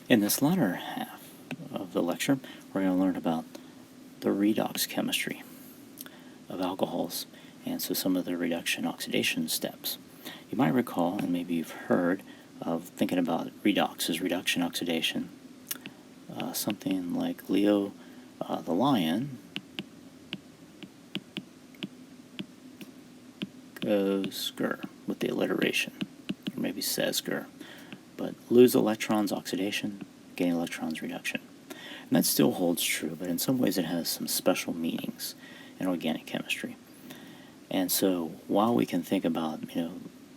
In this latter half of the lecture, we're going to learn about the redox chemistry of alcohols, and so some of the reduction oxidation steps. You might recall, and maybe you've heard of thinking about redox as reduction oxidation, something like Leo the lion goes gur with the alliteration, or maybe says gur, but lose electrons oxidation, gain electrons reduction. And that still holds true, but in some ways it has some special meanings in organic chemistry. And so while we can think about,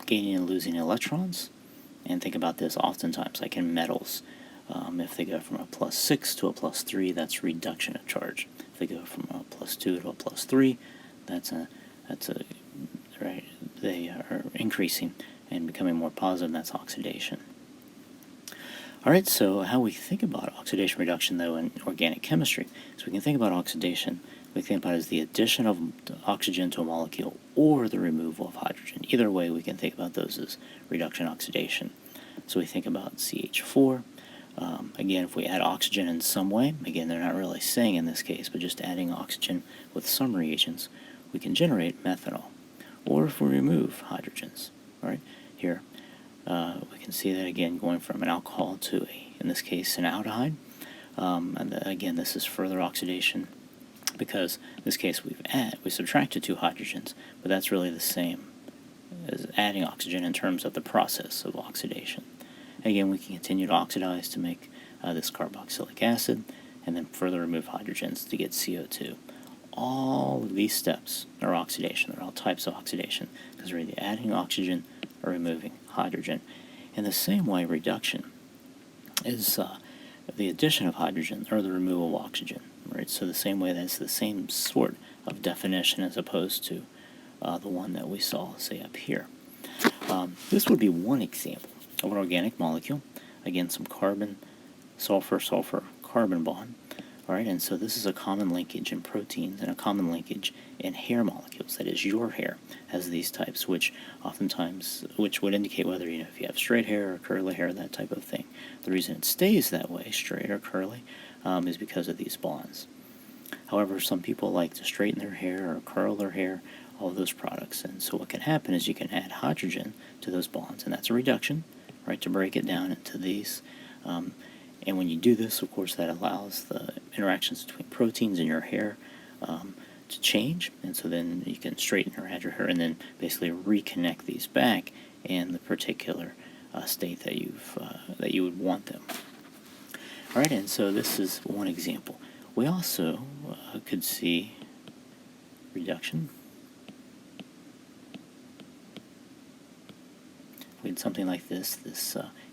gaining and losing electrons, and think about this oftentimes like in metals, if they go from a +6 to a +3, that's reduction of charge. If they go from a +2 to a +3, that's a right. They are increasing and becoming more positive. That's oxidation. All right. So how we think about oxidation reduction, though, in organic chemistry, so we can think about oxidation. We think about it as the addition of oxygen to a molecule or the removal of hydrogen. Either way, we can think about those as reduction oxidation. So we think about CH4. Again, if we add oxygen in some way, again, they're not really saying in this case, but just adding oxygen with some reagents, we can generate methanol. Or if we remove hydrogens, all right, here, we can see that again going from an alcohol to, in this case, an aldehyde. And again, this is further oxidation because in this case we subtracted 2 hydrogens, but that's really the same as adding oxygen in terms of the process of oxidation. Again, we can continue to oxidize to make this carboxylic acid, and then further remove hydrogens to get CO2. All of these steps are oxidation. They're all types of oxidation because we're either adding oxygen or removing hydrogen. In the same way, reduction is the addition of hydrogen or the removal of oxygen. Right? So the same way, that's the same sort of definition as opposed to the one that we saw, say, up here. This would be one example of an organic molecule. Again, some carbon, sulfur, carbon bond. All right, and so this is a common linkage in proteins and a common linkage in hair molecules. That is, your hair has these types, which would indicate whether, if you have straight hair or curly hair, that type of thing. The reason it stays that way, straight or curly, is because of these bonds. However, some people like to straighten their hair or curl their hair, all of those products. And so what can happen is you can add hydrogen to those bonds, and that's a reduction, right, to break it down into these. And when you do this, of course, that allows the interactions between proteins in your hair to change. And so then you can straighten or add your hair and then basically reconnect these back in the particular state that you would want them. All right, and so this is one example. We also could see reduction. We had something like this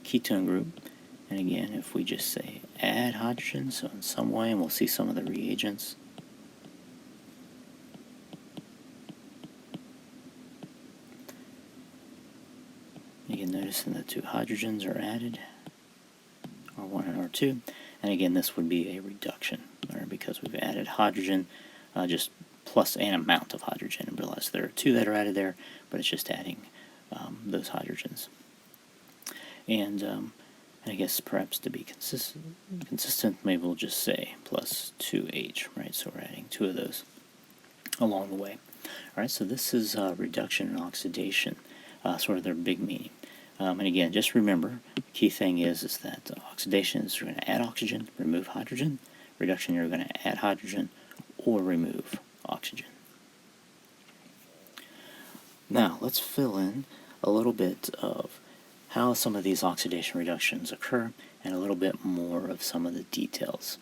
ketone group. And again, if we just say add hydrogen, so in some way, and we'll see some of the reagents. You can notice that the 2 hydrogens are added, R1 and R2. And again, this would be a reduction, right, because we've added hydrogen, just plus an amount of hydrogen. And realize there are 2 that are added there, but it's just adding those hydrogens. And I guess perhaps to be consistent, maybe we'll just say plus 2H, right? So we're adding 2 of those along the way. All right, so this is reduction and oxidation, sort of their big meaning. And again, just remember, the key thing is that oxidation is you're going to add oxygen, remove hydrogen. Reduction, you're going to add hydrogen or remove oxygen. Now, let's fill in a little bit of how some of these oxidation reductions occur, and a little bit more of some of the details.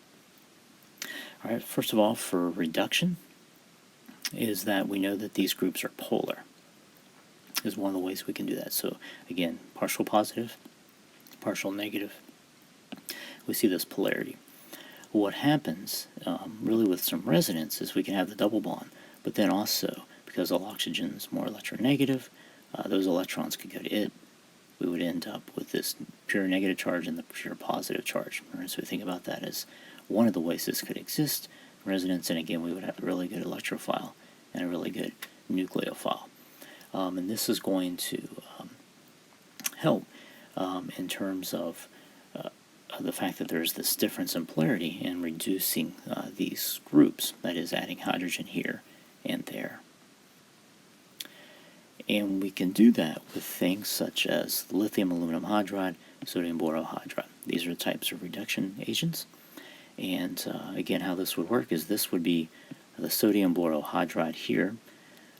All right, first of all, for reduction, is that we know that these groups are polar. Is one of the ways we can do that. So again, partial positive, partial negative. We see this polarity. What happens really with some resonance is we can have the double bond, but then also, because all oxygen is more electronegative, those electrons could go to it. We would end up with this pure negative charge and the pure positive charge. Right? So we think about that as one of the ways this could exist, resonance, and again, we would have a really good electrophile and a really good nucleophile. And this is going to help in terms of the fact that there's this difference in polarity in reducing these groups, that is, adding hydrogen here and there. And we can do that with things such as lithium aluminum hydride, sodium borohydride. These are the types of reduction agents. And again, how this would work is this would be the sodium borohydride here.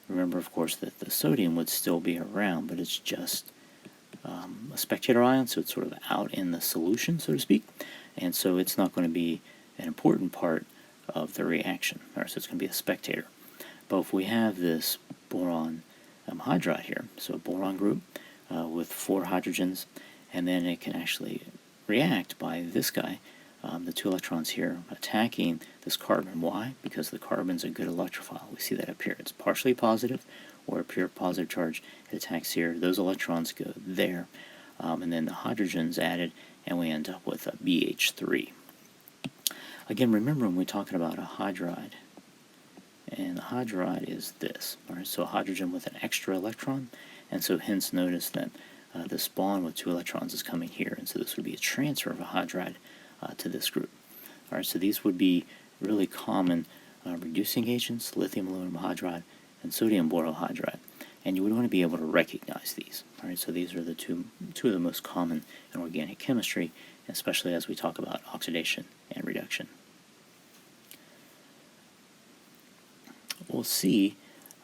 Remember, of course, that the sodium would still be around, but it's just a spectator ion, so it's sort of out in the solution, so to speak. And so it's not going to be an important part of the reaction. All right, so it's going to be a spectator. But if we have this boron hydride here, so a boron group with 4 hydrogens, and then it can actually react by this guy, the 2 electrons here, attacking this carbon. Why? Because the carbon's a good electrophile. We see that up here. It's partially positive, or a pure positive charge. It attacks here. Those electrons go there, and then the hydrogen's added, and we end up with a BH3. Again, remember when we're talking about a hydride, and the hydride is this. All right, so a hydrogen with an extra electron, and so hence notice that this bond with 2 electrons is coming here, and so this would be a transfer of a hydride to this group. All right, so these would be really common reducing agents: lithium aluminum hydride and sodium borohydride, and you would want to be able to recognize these. All right, so these are the two of the most common in organic chemistry, especially as we talk about oxidation and reduction. We'll see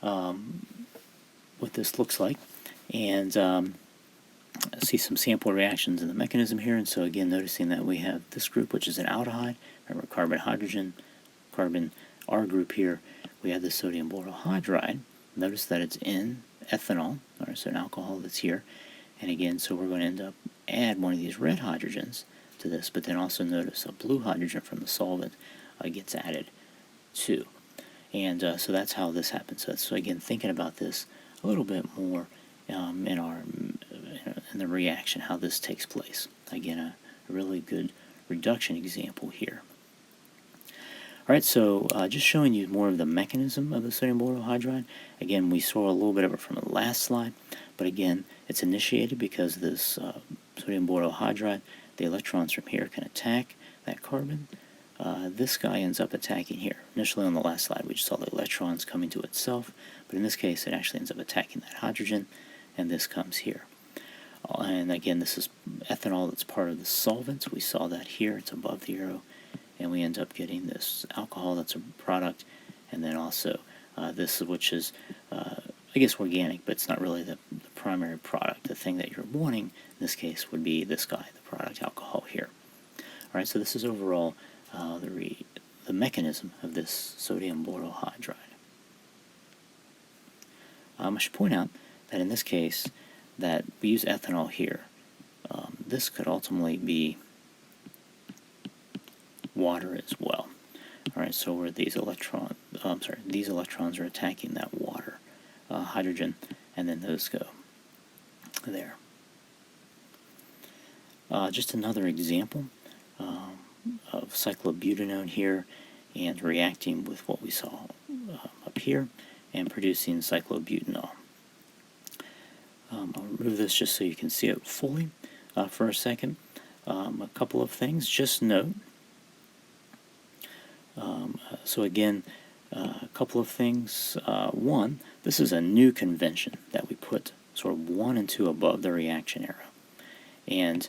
what this looks like, and see some sample reactions in the mechanism here. And so again, noticing that we have this group, which is an aldehyde. Remember, carbon hydrogen, carbon R group here. We have the sodium borohydride. Notice that it's in ethanol, or so an alcohol that's here. And again, so we're going to end up add one of these red hydrogens to this, but then also notice a blue hydrogen from the solvent gets added too. And so that's how this happens. So again, thinking about this a little bit more in the reaction, how this takes place. Again, a really good reduction example here. All right, so just showing you more of the mechanism of the sodium borohydride. Again, we saw a little bit of it from the last slide, but again, it's initiated because this sodium borohydride, the electrons from here can attack that carbon. This guy ends up attacking here. Initially on the last slide, we just saw the electrons coming to itself, but in this case, it actually ends up attacking that hydrogen, and this comes here. And again, this is ethanol that's part of the solvent. We saw that here. It's above the arrow. And we end up getting this alcohol that's a product, and then also this, which is, I guess, organic, but it's not really the primary product. The thing that you're wanting, in this case, would be this guy, the product alcohol here. All right, so this is overall the mechanism of this sodium borohydride. I should point out that in this case, that we use ethanol here. This could ultimately be water as well. All right, so where these these electrons are attacking that water, hydrogen, and then those go there. Just another example of cyclobutanone here, and reacting with what we saw up here, and producing cyclobutanol. I'll remove this just so you can see it fully for a second. A couple of things, just note. So again, a couple of things. One, this is a new convention that we put sort of 1 and 2 above the reaction arrow. And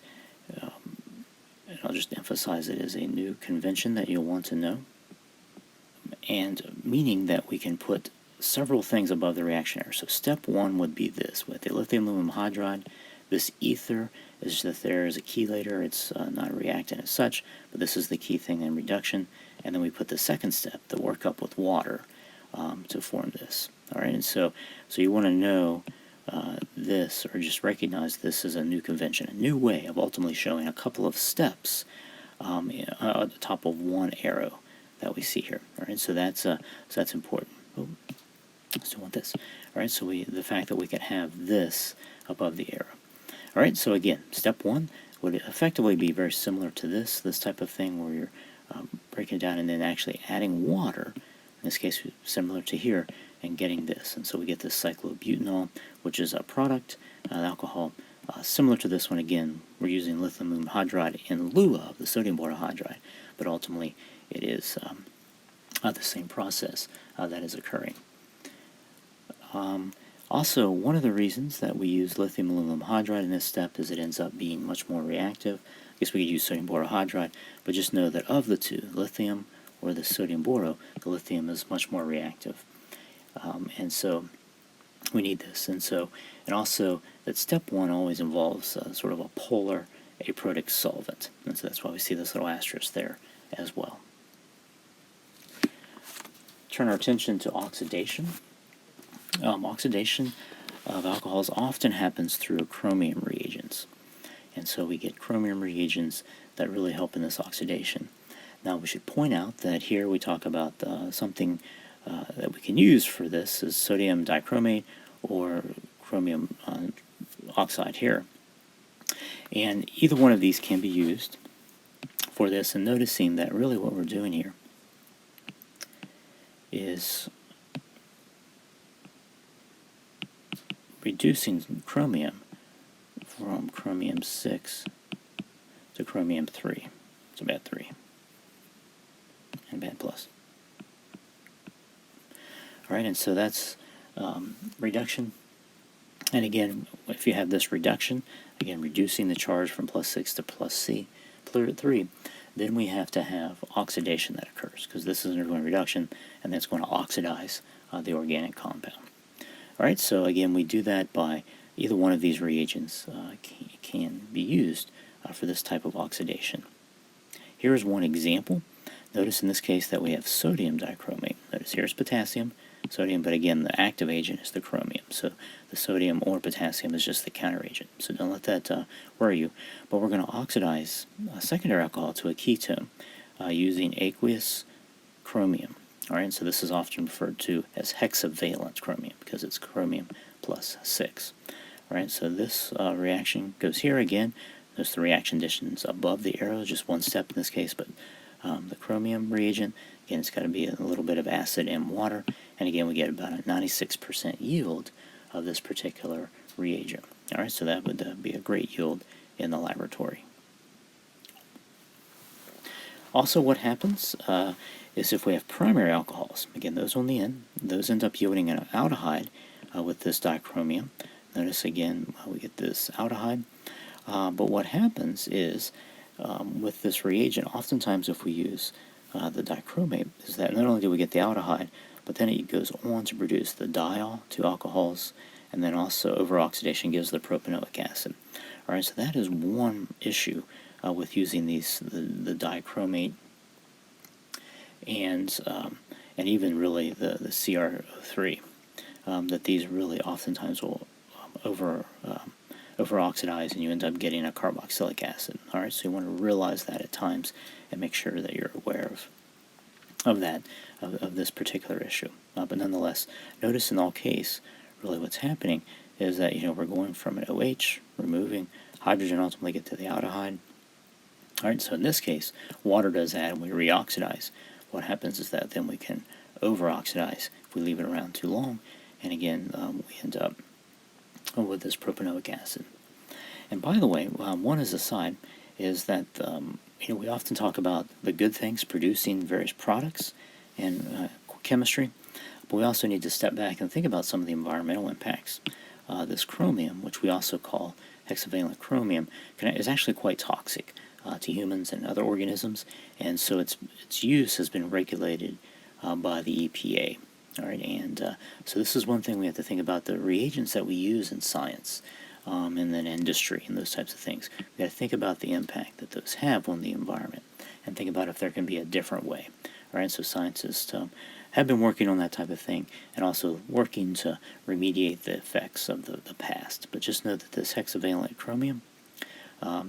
I'll just emphasize it as a new convention that you'll want to know. And meaning that we can put several things above the reaction arrow. So step 1 would be this. With the lithium aluminum hydride, this ether is that there is a chelator. It's not a reactant as such, but this is the key thing in reduction. And then we put the second step, the workup with water, to form this. All right, and so you want to know this, or just recognize this as a new convention, a new way of ultimately showing a couple of steps at the top of one arrow that we see here. All right, so that's important. Oh, I still want this. All right, so the fact that we can have this above the arrow. All right, so again, step 1 would effectively be very similar to this type of thing where you're breaking it down and then actually adding water, in this case similar to here, and getting this. And so we get this cyclobutanol, which is a product, alcohol Similar to this one, again, we're using lithium aluminum hydride in lieu of the sodium borohydride, but ultimately it is the same process that is occurring. Also, one of the reasons that we use lithium aluminum hydride in this step is it ends up being much more reactive. I guess we could use sodium borohydride, but just know that of the two, lithium or the sodium boro, the lithium is much more reactive. And so we need this. And also that step one always involves sort of a polar aprotic solvent. And so that's why we see this little asterisk there as well. Turn our attention to oxidation. Oxidation of alcohols often happens through chromium reagents. And so we get chromium reagents that really help in this oxidation. Now we should point out that here we talk about something that we can use for this is sodium dichromate or chromium oxide here. And either one of these can be used for this, and noticing that really what we're doing here is reducing chromium from chromium 6 to chromium 3. It's a bad 3 and a bad plus. Alright, and so that's reduction. And again, if you have this reduction, again reducing the charge from plus 6 to plus 3, then we have to have oxidation that occurs, because this is undergoing reduction, and that's going to oxidize the organic compound. Alright, so again, we do that by either one of these reagents can be used for this type of oxidation. Here is one example. Notice in this case that we have sodium dichromate. Notice here's potassium, sodium, but again, the active agent is the chromium. So the sodium or potassium is just the counteragent. So don't let that worry you. But we're going to oxidize a secondary alcohol to a ketone using aqueous chromium. Alright, so this is often referred to as hexavalent chromium because it's chromium plus 6. Alright, so this reaction goes here again. There's the reaction conditions above the arrow, just one step in this case, but the chromium reagent, again, it's got to be a little bit of acid and water, and again, we get about a 96% yield of this particular reagent. Alright, so that would be a great yield in the laboratory. Also, what happens is if we have primary alcohols, again, those on the end, those end up yielding an aldehyde with this dichromium. Notice again, we get this aldehyde. But what happens is, with this reagent, oftentimes if we use the dichromate, is that not only do we get the aldehyde, but then it goes on to produce the diol, 2 alcohols, and then also over-oxidation gives the propanoic acid. Alright, so that is one issue with using these, the dichromate and even really the CR3, that these really oftentimes will over-oxidize, and you end up getting a carboxylic acid. Alright, so you want to realize that at times and make sure that you're aware of this particular issue. But nonetheless, notice in all case, really what's happening is that we're going from an OH, removing hydrogen, ultimately get to the aldehyde. Alright, so in this case, water does that and we reoxidize. What happens is that then we can over-oxidize if we leave it around too long, and again, we end up with this propanoic acid. And by the way, one as a side is that we often talk about the good things producing various products and chemistry, but we also need to step back and think about some of the environmental impacts. This chromium, which we also call hexavalent chromium, is actually quite toxic to humans and other organisms, and so its use has been regulated by the EPA. All right, and so this is one thing we have to think about, the reagents that we use in science and then industry and those types of things. We got to think about the impact that those have on the environment and think about if there can be a different way. All right, so scientists have been working on that type of thing and also working to remediate the effects of the past. But just know that this hexavalent chromium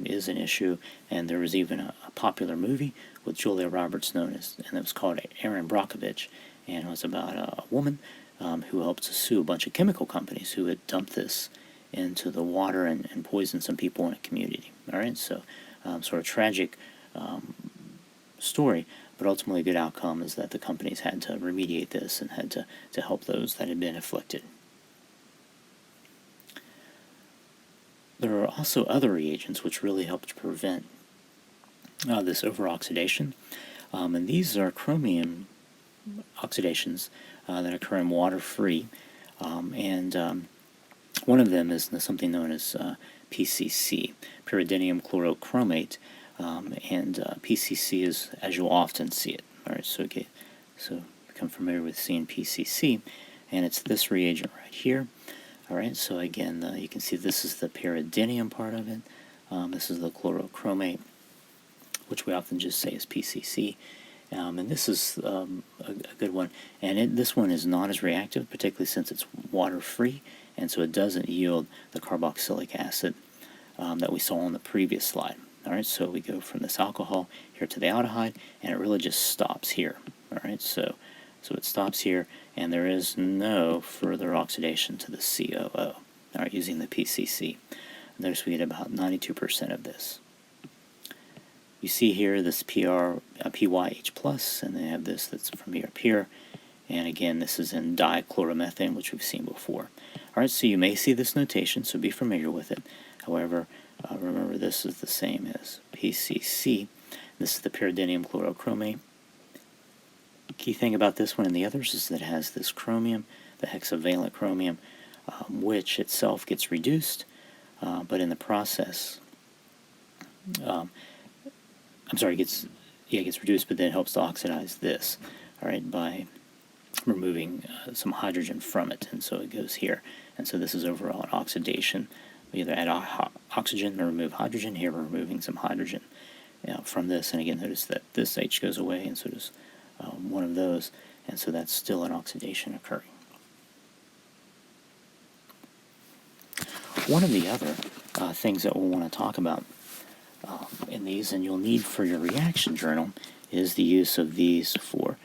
is an issue, and there was even a popular movie with Julia Roberts and it was called Erin Brockovich, and it was about a woman who helped to sue a bunch of chemical companies who had dumped this into the water and poisoned some people in a community. All right, so sort of tragic story, but ultimately a good outcome is that the companies had to remediate this and had to help those that had been afflicted. there are also other reagents which really help to prevent this over-oxidation, and these are chromium oxidations that occur in water-free, and one of them is something known as PCC, pyridinium chlorochromate, and PCC is as you'll often see it. All right, so become familiar with seeing PCC, and it's this reagent right here. All right, so again, you can see this is the pyridinium part of it. This is the chlorochromate, which we often just say is PCC. And this is a good one. And this one is not as reactive, particularly since it's water-free, and so it doesn't yield the carboxylic acid that we saw on the previous slide. All right, so we go from this alcohol here to the aldehyde, and it really just stops here. All right, so it stops here, and there is no further oxidation to the COO. All right, using the PCC. Notice we get about 92% of this. You see here this PYH plus, and they have this that's from here up here, and again this is in dichloromethane, which we've seen before. All right, so you may see this notation, so be familiar with it. However, remember this is the same as PCC. This is the pyridinium chlorochromate. Key thing about this one and the others is that it has this chromium, the hexavalent chromium, which itself gets reduced, but in the process, it gets reduced, but then it helps to oxidize this, all right, by removing some hydrogen from it, and so it goes here. And so this is overall an oxidation. We either add oxygen or remove hydrogen. Here we're removing some hydrogen from this, and again, notice that this H goes away, and so does one of those, and so that's still an oxidation occurring. One of the other things that we'll want to talk about in these, and you'll need for your reaction journal, is the use of these for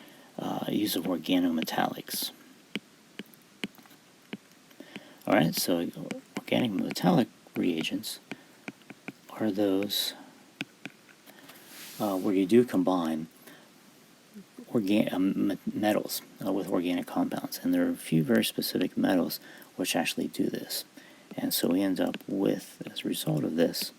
use of organometallics. All right, so organic metallic reagents are those where you do combine metals with organic compounds, and there are a few very specific metals which actually do this, and so we end up with, as a result of this,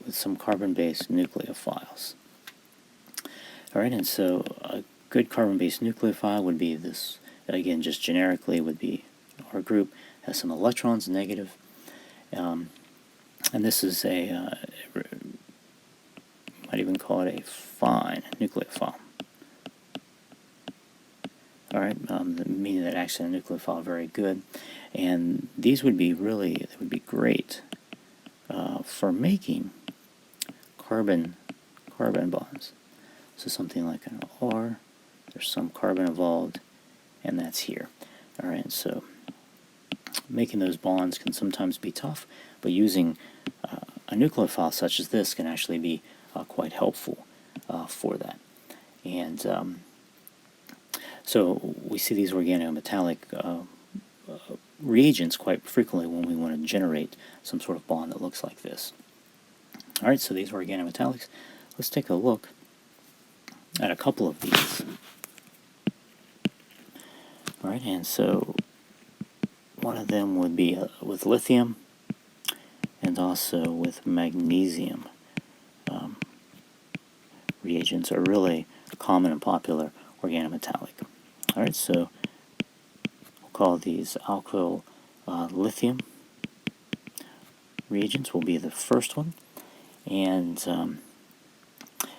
with some carbon-based nucleophiles. All right, and so a good carbon-based nucleophile would be this, again, just generically would be our group, has some electrons, negative, and this is a, might even call it a fine nucleophile. All right, meaning that actually a nucleophile very good, and these would be they would be great for making carbon bonds. So something like an R, there's some carbon involved, and that's here. All right, so making those bonds can sometimes be tough, but using a nucleophile such as this can actually be quite helpful for that. And so we see these organometallic reagents quite frequently when we want to generate some sort of bond that looks like this. All right, so these organometallics, let's take a look at a couple of these. All right, and so one of them would be with lithium and also with magnesium. Reagents are really common and popular organometallic. All right, so we'll call these alkyl lithium reagents will be the first one, and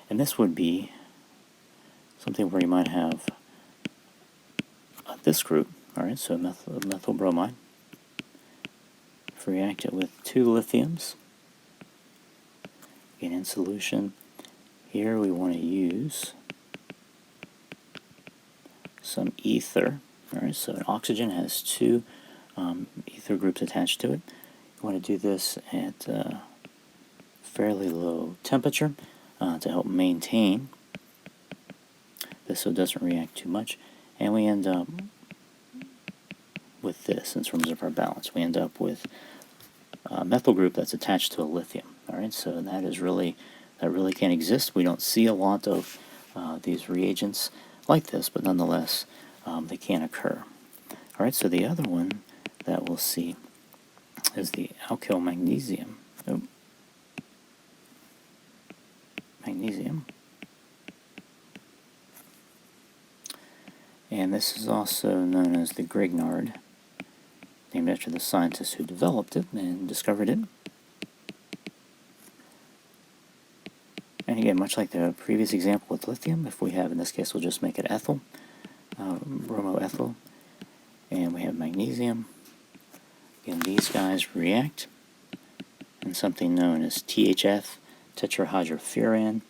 this would be something where you might have this group. All right, so methyl bromide. If we react it with two lithiums, again in solution, here we want to use some ether. All right, so an oxygen has two ether groups attached to it. You want to do this at fairly low temperature to help maintain this so it doesn't react too much, and we end up with this in terms of our balance. We end up with a methyl group that's attached to a lithium. All right, so that really can't exist. We don't see a lot of these reagents like this, but nonetheless, they can occur. All right, so the other one that we'll see is the alkyl magnesium. Oh, magnesium. And this is also known as the Grignard, named after the scientist who developed it and discovered it. And again, much like the previous example with lithium, if we have, in this case, we'll just make it ethyl, bromoethyl, and we have magnesium. Again, these guys react in something known as THF, tetrahydrofuran.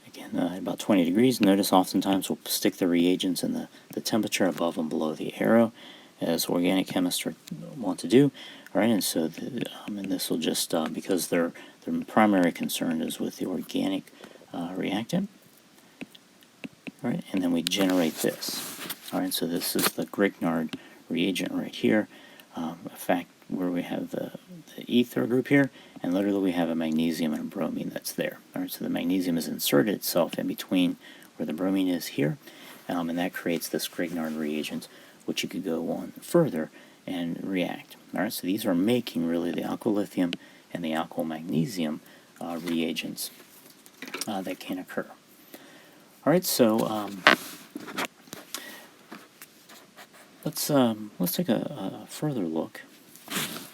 Again, at about 20 degrees, notice oftentimes we'll stick the reagents in the temperature above and below the arrow, as organic chemists want to do. All right, and so and this will just, because their primary concern is with the organic reactant. All right, and then we generate this. All right, so this is the Grignard reagent right here. In fact, where we have the ether group here, and literally we have a magnesium and a bromine that's there. All right, so the magnesium has inserted itself in between where the bromine is here, and that creates this Grignard reagent, which you could go on further and react. All right, so these are making really the alkyl lithium and the alkyl magnesium reagents that can occur. All right, so let's take a further look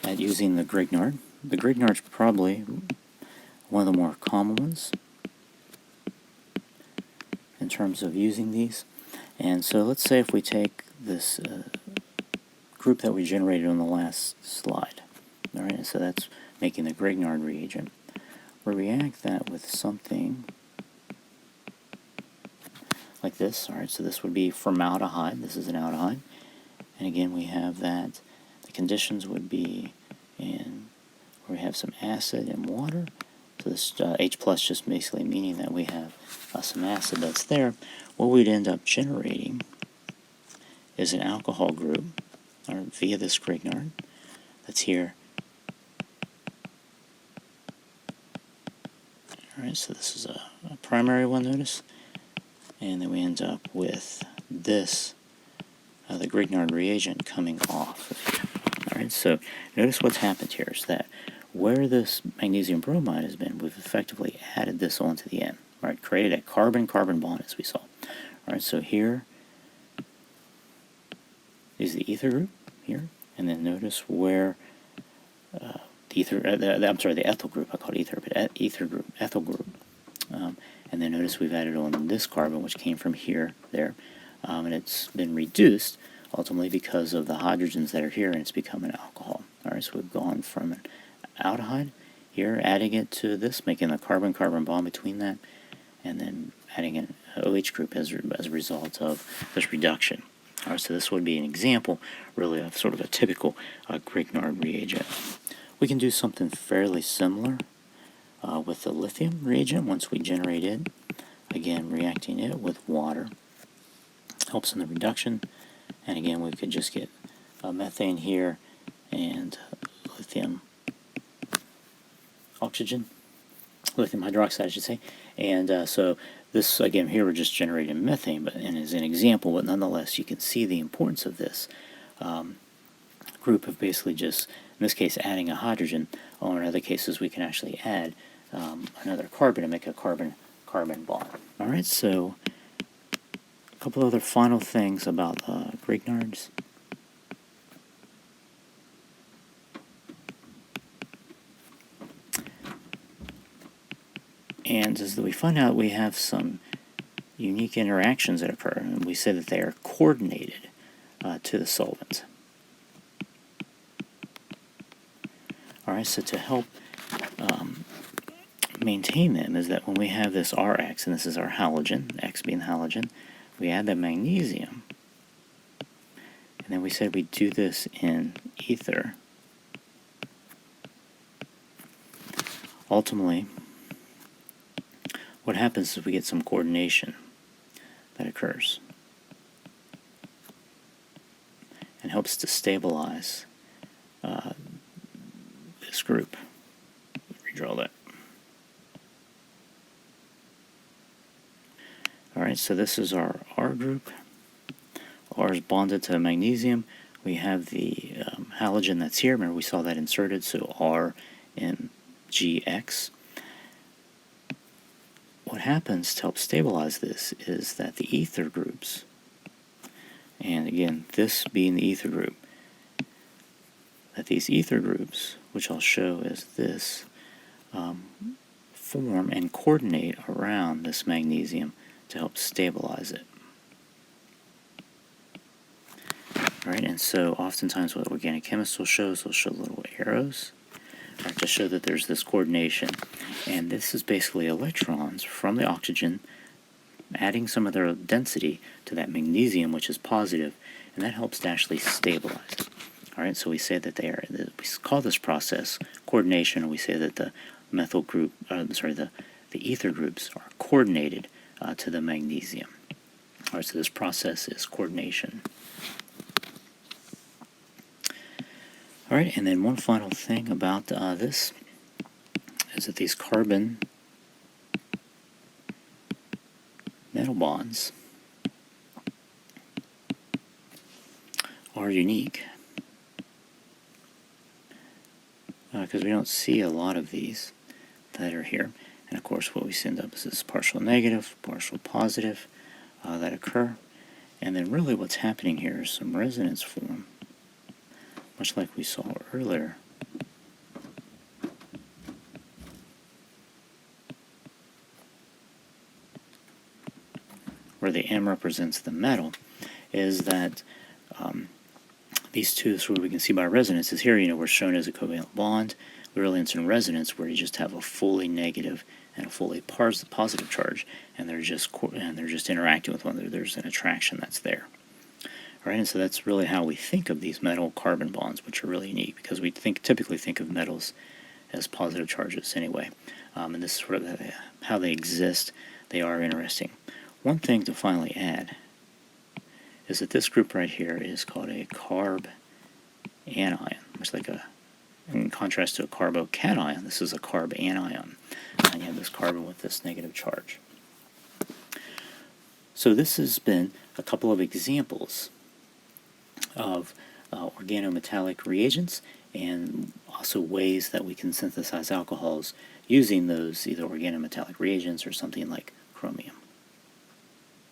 at using the Grignard. The Grignard's probably one of the more common ones in terms of using these. And so let's say if we take this group that we generated on the last slide, all right, so that's making the Grignard reagent. We'll react that with something like this. All right, so this would be formaldehyde. This is an aldehyde. And again, we have that the conditions would be in where we have some acid and water. So this H plus just basically meaning that we have some acid that's there. What we'd end up generating is an alcohol group, or via this Grignard that's here. All right, so this is a primary one, notice. And then we end up with this, the Grignard reagent coming off of here. All right, so notice what's happened here is that where this magnesium bromide has been, we've effectively added this onto the end. All right, created a carbon-carbon bond, as we saw. All right, so here is the ether group here, and then notice where the ethyl group, I call it ether, but ether group, ethyl group. And then notice we've added on this carbon, which came from here, there, and it's been reduced ultimately because of the hydrogens that are here, and it's become an alcohol. All right, so we've gone from an aldehyde here, adding it to this, making a carbon-carbon bond between that, and then adding an OH group as a result of this reduction. All right, so this would be an example, really, of sort of a typical Grignard reagent. We can do something fairly similar with the lithium reagent once we generate it. Again, reacting it with water helps in the reduction. And again, we could just get methane here and lithium oxygen, lithium hydroxide, I should say. And so this, again, here we're just generating methane, and as an example, but nonetheless, you can see the importance of this group of basically just, in this case, adding a hydrogen, or in other cases, we can actually add another carbon to make a carbon-carbon bond. All right, so a couple other final things about Grignards. And as we find out, we have some unique interactions that occur, and we say that they are coordinated to the solvent. All right, so to help maintain them is that when we have this Rx, and this is our halogen, X being the halogen, we add the magnesium, and then we said we do this in ether. Ultimately, what happens is we get some coordination that occurs and helps to stabilize this group. Redraw that. All right, so this is our R group, R is bonded to magnesium. We have the halogen that's here. Remember, we saw that inserted, so R and GX. What happens to help stabilize this is that the ether groups, and again, this being the ether group, that these ether groups, which I'll show as this, form and coordinate around this magnesium to help stabilize it. Alright, and so oftentimes what organic chemists will show is they'll show little arrows to show that there's this coordination. And this is basically electrons from the oxygen adding some of their density to that magnesium, which is positive, and that helps to actually stabilize it. Alright, so we say that we call this process coordination, and we say that the methyl group, the ether groups are coordinated to the magnesium. Alright, so this process is coordination. Alright, and then one final thing about this is that these carbon metal bonds are unique because we don't see a lot of these that are here. And of course what we end up is this partial negative, partial positive that occur. And then really what's happening here is some resonance form, much like we saw earlier. Where the M represents the metal, is that these two, so what we can see by resonance is here, we're shown as a covalent bond. Literally it's in resonance where you just have a fully negative and a fully positive charge, and they're just interacting with one another. There's an attraction that's there. All right, and so that's really how we think of these metal carbon bonds, which are really unique because we typically think of metals as positive charges anyway. And this is sort of how they exist. They are interesting. One thing to finally add is that this group right here is called a carb anion, much like in contrast to a carbocation, this is a carb anion. And you have this carbon with this negative charge. So this has been a couple of examples of organometallic reagents and also ways that we can synthesize alcohols using those either organometallic reagents or something like chromium.